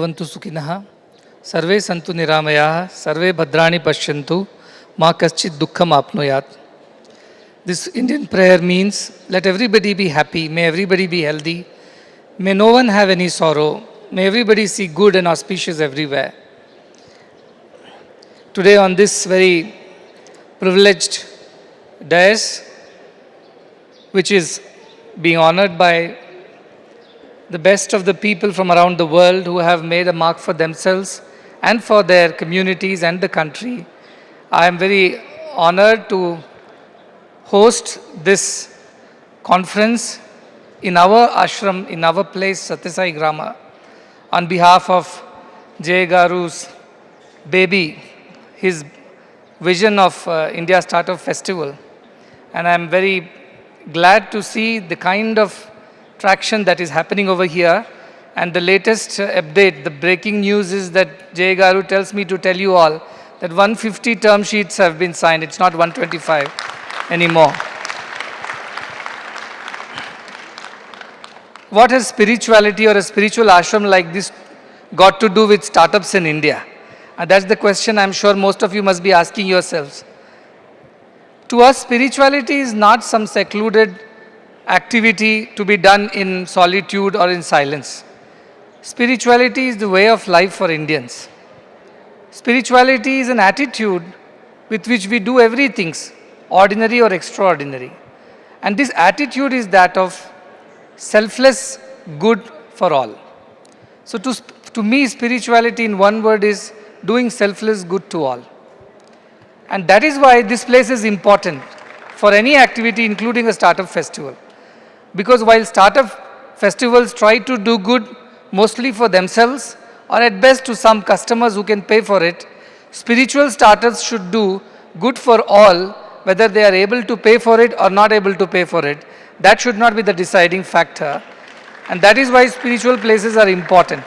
भवन्तु सुखिनः सर्वे सन्तु निरामयाः सर्वे भद्राणि पश्यन्तु मा कश्चित् दुःखम् आप्नुयात्. This Indian prayer means let everybody be happy, may everybody be healthy, may no one have any sorrow, may everybody see good and auspicious everywhere. Today on this very privileged dais, which is being honored by the best of the people from around the world who have made a mark for themselves and for their communities and the country, I am very honored to host this conference in our ashram, in our place, Satya Sai Grama, on behalf of Jay Garu's baby, his vision of India Startup Festival. And I am very glad to see the kind of traction that is happening over here. And the latest update, the breaking news is that Jay Garu tells me to tell you all that 150 term sheets have been signed. It's not 125 anymore. What has spirituality or a spiritual ashram like this got to do with startups in India? And that's the question I'm sure most of you must be asking yourselves. To us, spirituality is not some secluded activity to be done in solitude or in silence. Spirituality is the way of life for Indians. Spirituality is an attitude with which we do everything, ordinary or extraordinary. And this attitude is that of selfless good for all. So to me, spirituality in one word is doing selfless good to all. And that is why this place is important for any activity, including a startup festival. Because while startup festivals try to do good mostly for themselves or at best to some customers who can pay for it, spiritual startups should do good for all, whether they are able to pay for it or not able to pay for it. That should not be the deciding factor. And that is why spiritual places are important.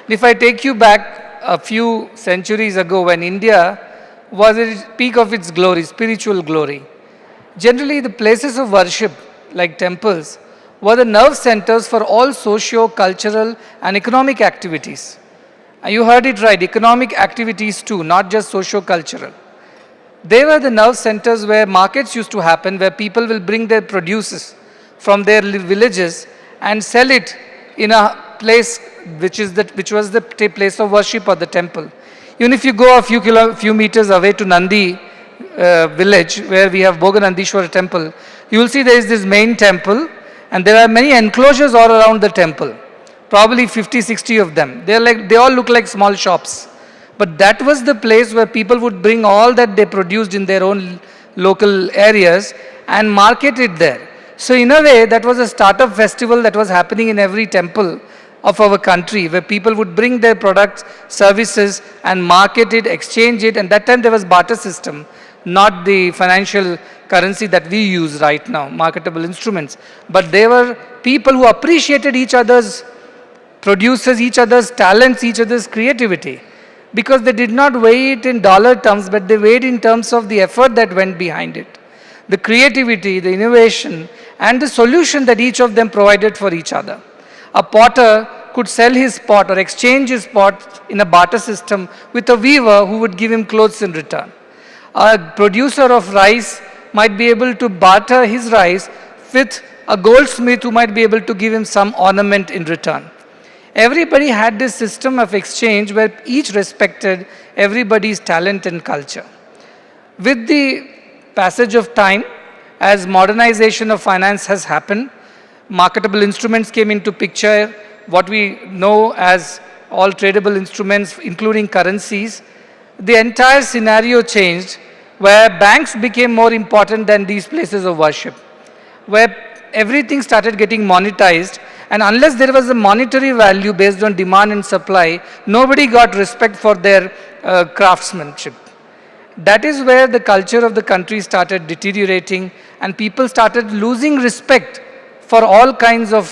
If I take you back a few centuries ago when India was at the peak of its glory, spiritual glory, generally the places of worship like temples were the nerve centers for all socio-cultural and economic activities. And you heard it right, economic activities too, not just socio-cultural. They were the nerve centers where markets used to happen, where people will bring their produce from their villages and sell it in a place which was the place of worship or the temple. Even if you go a few meters away to Nandi village, where we have Boganandishwara temple, you will see there is this main temple and there are many enclosures all around the temple, probably 50, 60 of them. They all look like small shops. But that was the place where people would bring all that they produced in their own local areas and market it there. So in a way, that was a startup festival that was happening in every temple of our country, where people would bring their products, services and market it, exchange it. And that time there was barter system, not the financial currency that we use right now, marketable instruments. But they were people who appreciated each other's produces, each other's talents, each other's creativity. Because they did not weigh it in dollar terms, but they weighed in terms of the effort that went behind it. The creativity, the innovation and the solution that each of them provided for each other. A potter could sell his pot or exchange his pot in a barter system with a weaver who would give him clothes in return. A producer of rice might be able to barter his rice with a goldsmith who might be able to give him some ornament in return. Everybody had this system of exchange where each respected everybody's talent and culture. With the passage of time, as modernization of finance has happened, marketable instruments came into picture, what we know as all tradable instruments, including currencies. The entire scenario changed, where banks became more important than these places of worship, where everything started getting monetized, and unless there was a monetary value based on demand and supply, nobody got respect for their craftsmanship. That is where the culture of the country started deteriorating, and people started losing respect for all kinds of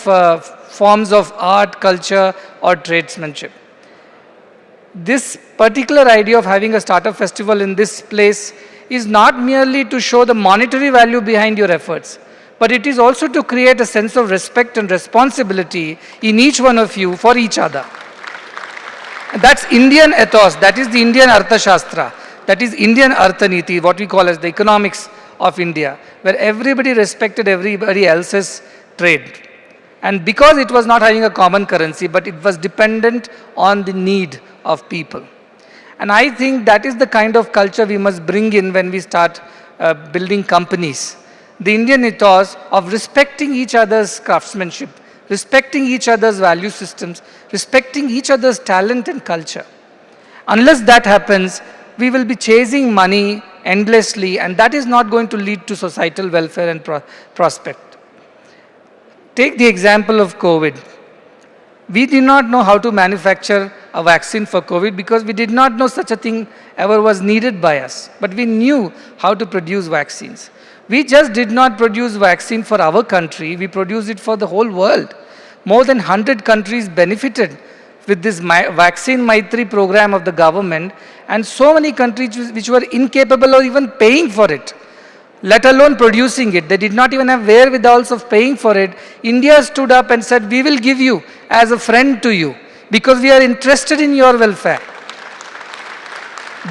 forms of art, culture or tradesmanship. This particular idea of having a startup festival in this place is not merely to show the monetary value behind your efforts, but it is also to create a sense of respect and responsibility in each one of you for each other. That's Indian ethos, that is the Indian Arthashastra, that is Indian Arthaniti, what we call as the economics of India, where everybody respected everybody else's trade. And because it was not having a common currency, but it was dependent on the need of people. And I think that is the kind of culture we must bring in when we start building companies. The Indian ethos of respecting each other's craftsmanship, respecting each other's value systems, respecting each other's talent and culture. Unless that happens, we will be chasing money endlessly, and that is not going to lead to societal welfare and prospect. Take the example of COVID. We did not know how to manufacture a vaccine for COVID because we did not know such a thing ever was needed by us. But we knew how to produce vaccines. We just did not produce vaccine for our country, we produced it for the whole world. More than 100 countries benefited with this Vaccine Maitri program of the government, and so many countries which were incapable of even paying for it, let alone producing it. They did not even have wherewithals of paying for it. India stood up and said, we will give you as a friend to you because we are interested in your welfare.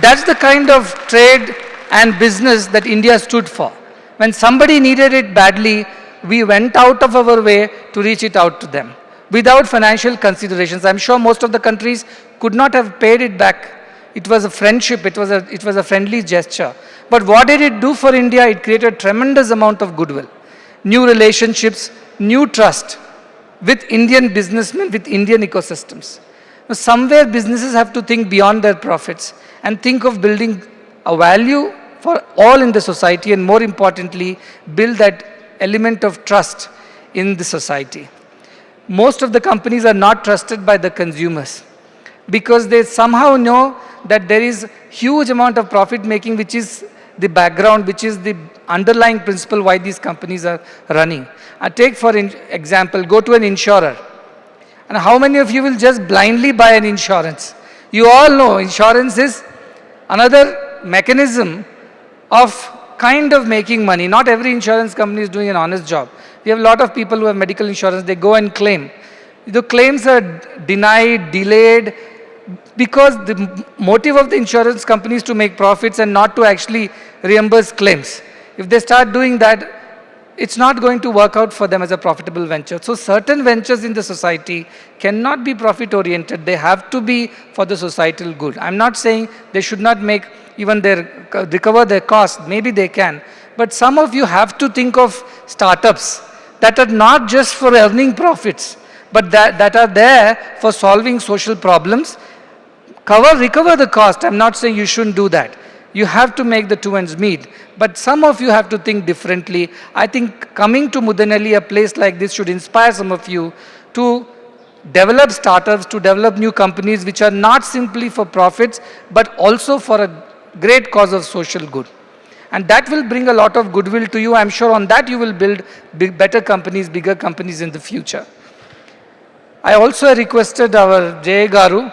That's the kind of trade and business that India stood for. When somebody needed it badly, we went out of our way to reach it out to them without financial considerations. I'm sure most of the countries could not have paid it back. It was a friendship, it was a friendly gesture. But what did it do for India? It created tremendous amount of goodwill, new relationships, new trust with Indian businessmen, with Indian ecosystems. Now, somewhere businesses have to think beyond their profits and think of building a value for all in the society, and more importantly, build that element of trust in the society. Most of the companies are not trusted by the consumers because they somehow know that there is huge amount of profit making, which is the background, which is the underlying principle why these companies are running. Take for example, go to an insurer. And how many of you will just blindly buy an insurance? You all know insurance is another mechanism of kind of making money. Not every insurance company is doing an honest job. We have a lot of people who have medical insurance, they go and claim. The claims are denied, delayed, because the motive of the insurance company is to make profits and not to actually reimburse claims. If they start doing that, it's not going to work out for them as a profitable venture. So certain ventures in the society cannot be profit oriented. They have to be for the societal good. I'm not saying they should not make even recover their cost. Maybe they can. But some of you have to think of startups that are not just for earning profits, but that are there for solving social problems. Recover the cost. I'm not saying you shouldn't do that. You have to make the two ends meet. But some of you have to think differently. I think coming to Mudanelli, a place like this, should inspire some of you to develop startups, to develop new companies which are not simply for profits, but also for a great cause of social good. And that will bring a lot of goodwill to you. I'm sure on that you will build better companies, bigger companies in the future. I also requested our Jay Garu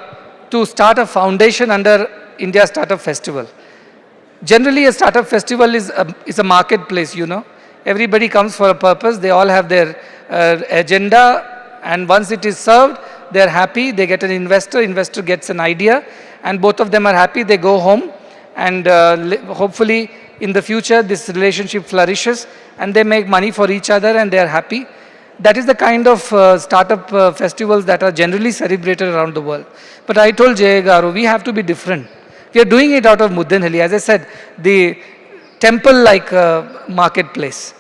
to start a foundation under India Startup Festival. Generally, a startup festival is a marketplace, you know. Everybody comes for a purpose. They all have their agenda, and once it is served, they're happy. They get an investor gets an idea, and both of them are happy. They go home, and hopefully in the future, this relationship flourishes, and they make money for each other, and they're happy. That is the kind of startup festivals that are generally celebrated around the world. But I told Jay Garu, we have to be different. We are doing it out of Mudanelli. As I said, the temple-like marketplace,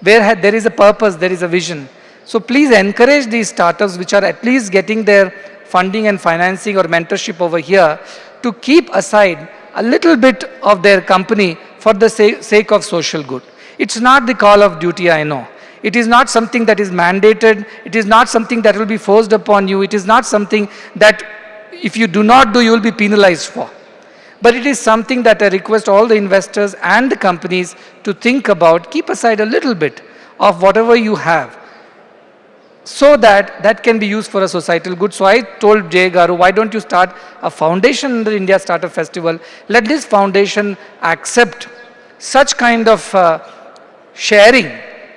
where there is a purpose, there is a vision. So please encourage these startups which are at least getting their funding and financing or mentorship over here to keep aside a little bit of their company for the sake of social good. It's not the call of duty, I know. It is not something that is mandated. It is not something that will be forced upon you. It is not something that if you do not do, you will be penalized for. But it is something that I request all the investors and the companies to think about. Keep aside a little bit of whatever you have so that can be used for a societal good. So I told Jay Garu, why don't you start a foundation under India Startup Festival? Let this foundation accept such kind of sharing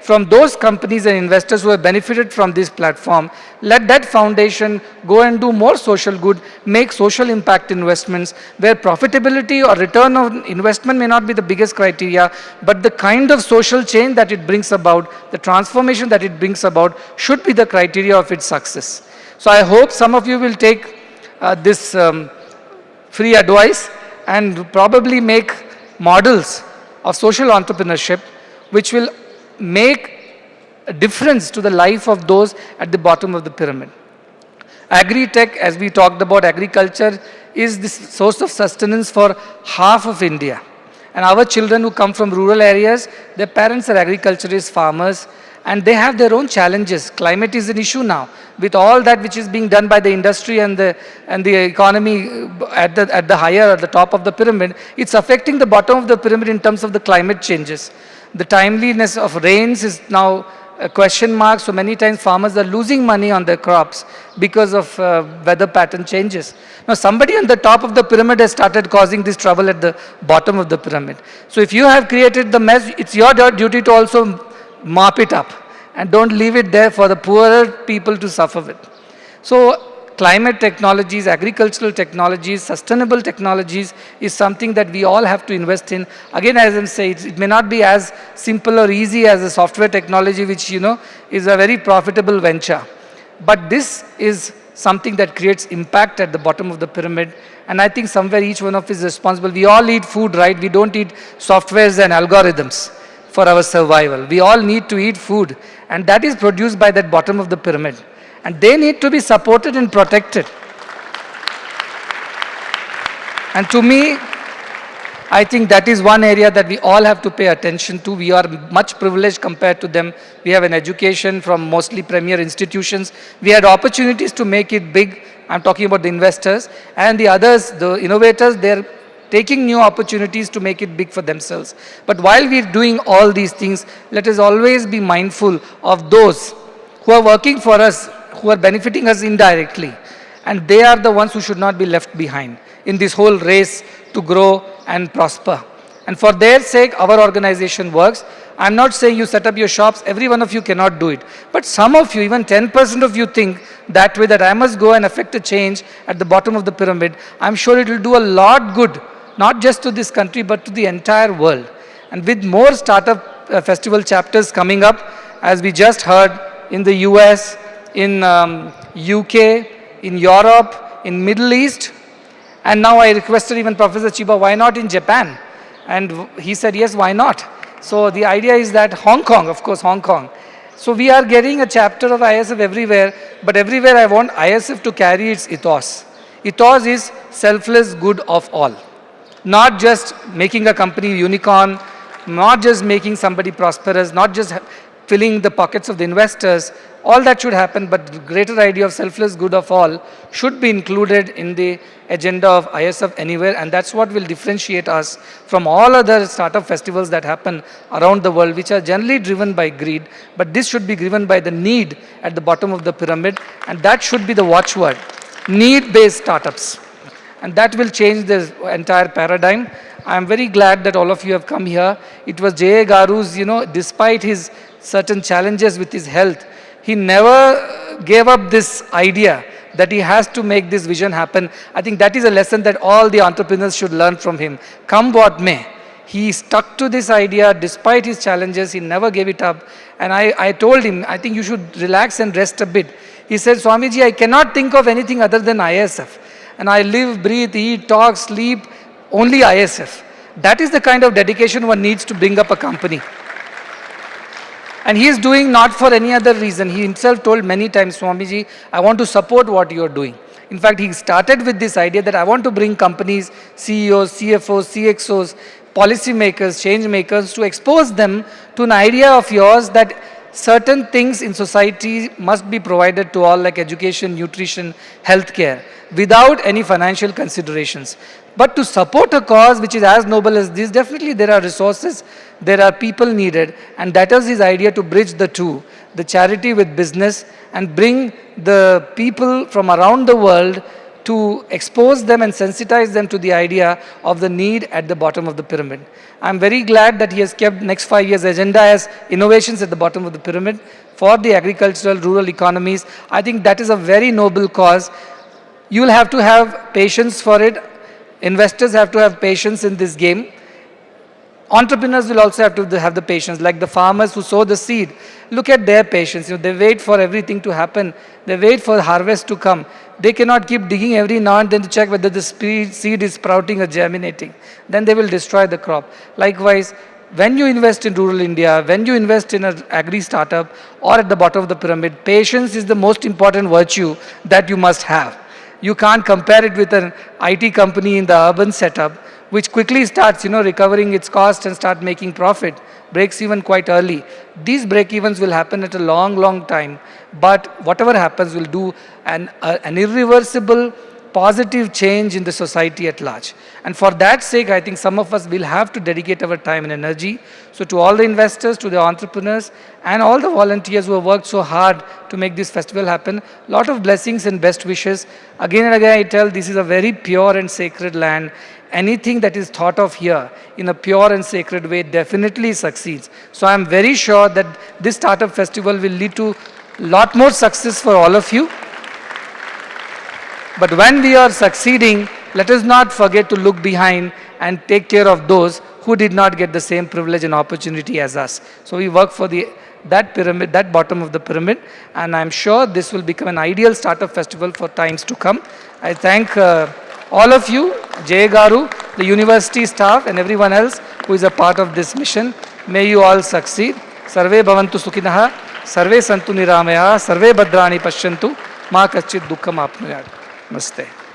from those companies and investors who have benefited from this platform, let that foundation go and do more social good, make social impact investments where profitability or return on investment may not be the biggest criteria, but the kind of social change that it brings about, the transformation that it brings about should be the criteria of its success. So I hope some of you will take this free advice and probably make models of social entrepreneurship which will make a difference to the life of those at the bottom of the pyramid. Agri-tech, as we talked about, agriculture is the source of sustenance for half of India. And our children who come from rural areas, their parents are agriculturists, farmers, and they have their own challenges. Climate is an issue now. With all that which is being done by the industry and the economy at the higher, at the top of the pyramid, it's affecting the bottom of the pyramid in terms of the climate changes. The timeliness of rains is now a question mark, so many times farmers are losing money on their crops because of weather pattern changes. Now somebody on the top of the pyramid has started causing this trouble at the bottom of the pyramid. So if you have created the mess, it's your duty to also mop it up and don't leave it there for the poorer people to suffer with. So climate technologies, agricultural technologies, sustainable technologies is something that we all have to invest in. Again, as I'm saying, it may not be as simple or easy as a software technology, which, you know, is a very profitable venture. But this is something that creates impact at the bottom of the pyramid. And I think somewhere each one of us is responsible. We all eat food, right? We don't eat softwares and algorithms for our survival. We all need to eat food. And that is produced by that bottom of the pyramid. And they need to be supported and protected. And to me, I think that is one area that we all have to pay attention to. We are much privileged compared to them. We have an education from mostly premier institutions. We had opportunities to make it big. I'm talking about the investors. And the others, the innovators, they're taking new opportunities to make it big for themselves. But while we're doing all these things, let us always be mindful of those who are working for us, who are benefiting us indirectly. And they are the ones who should not be left behind in this whole race to grow and prosper. And for their sake, our organization works. I'm not saying you set up your shops, every one of you cannot do it. But some of you, even 10% of you think that way, that I must go and affect a change at the bottom of the pyramid. I'm sure it will do a lot good, not just to this country, but to the entire world. And with more startup festival chapters coming up, as we just heard, in the US, in UK, in Europe, in Middle East, and now I requested even Professor Chiba, why not in Japan? And he said, yes, why not? So the idea is that Hong Kong, of course, Hong Kong. So we are getting a chapter of ISF everywhere, but everywhere I want ISF to carry its ethos. Ethos is selfless good of all. Not just making a company unicorn, not just making somebody prosperous, not just filling the pockets of the investors. All that should happen, but the greater idea of selfless good of all should be included in the agenda of ISF anywhere, and that's what will differentiate us from all other startup festivals that happen around the world, which are generally driven by greed, but this should be driven by the need at the bottom of the pyramid, and that should be the watchword, need-based startups. And that will change the entire paradigm. I am very glad that all of you have come here. It was J.A. Garu's, despite his certain challenges with his health, he never gave up this idea that he has to make this vision happen. I think that is a lesson that all the entrepreneurs should learn from him. Come what may. He stuck to this idea despite his challenges. He never gave it up. And I told him, I think you should relax and rest a bit. He said, Swamiji, I cannot think of anything other than ISF. And I live, breathe, eat, talk, sleep, only ISF. That is the kind of dedication one needs to bring up a company. And he is doing not for any other reason. He himself told many times, Swamiji, I want to support what you are doing. In fact, he started with this idea that I want to bring companies, CEOs, CFOs, CXOs, policymakers, change makers, to expose them to an idea of yours that certain things in society must be provided to all, like education, nutrition, healthcare, without any financial considerations. But to support a cause which is as noble as this, definitely there are resources, there are people needed, and that is his idea, to bridge the two, the charity with business, and bring the people from around the world to expose them and sensitize them to the idea of the need at the bottom of the pyramid. I'm very glad that he has kept next 5 years agenda as innovations at the bottom of the pyramid for the agricultural, rural economies. I think that is a very noble cause. You will have to have patience for it. Investors have to have patience in this game. Entrepreneurs will also have to have the patience, like the farmers who sow the seed. Look at their patience. They wait for everything to happen. They wait for harvest to come. They cannot keep digging every now and then to check whether the seed is sprouting or germinating. Then they will destroy the crop. Likewise, when you invest in rural India, when you invest in an agri startup or at the bottom of the pyramid, patience is the most important virtue that you must have. You can't compare it with an IT company in the urban setup, which quickly starts, recovering its cost and start making profit, breaks even quite early. These break-evens will happen at a long, long time, but whatever happens will do an irreversible, positive change in the society at large. And for that sake, I think some of us will have to dedicate our time and energy. So to all the investors, to the entrepreneurs, and all the volunteers who have worked so hard to make this festival happen, lot of blessings and best wishes. Again and again I tell, this is a very pure and sacred land. Anything that is thought of here in a pure and sacred way definitely succeeds. So I'm very sure that this startup festival will lead to a lot more success for all of you. But when we are succeeding, let us not forget to look behind and take care of those who did not get the same privilege and opportunity as us. So we work for that pyramid, that bottom of the pyramid, and I'm sure this will become an ideal startup festival for times to come. I thank all of you, Jay Garu, the university staff, and everyone else who is a part of this mission. May you all succeed. Sarve bhavantu sukhinaha, sarve santu niramaya, sarve bhadrani pashyantu, ma kaschit dukkham apnuyat. Namaste.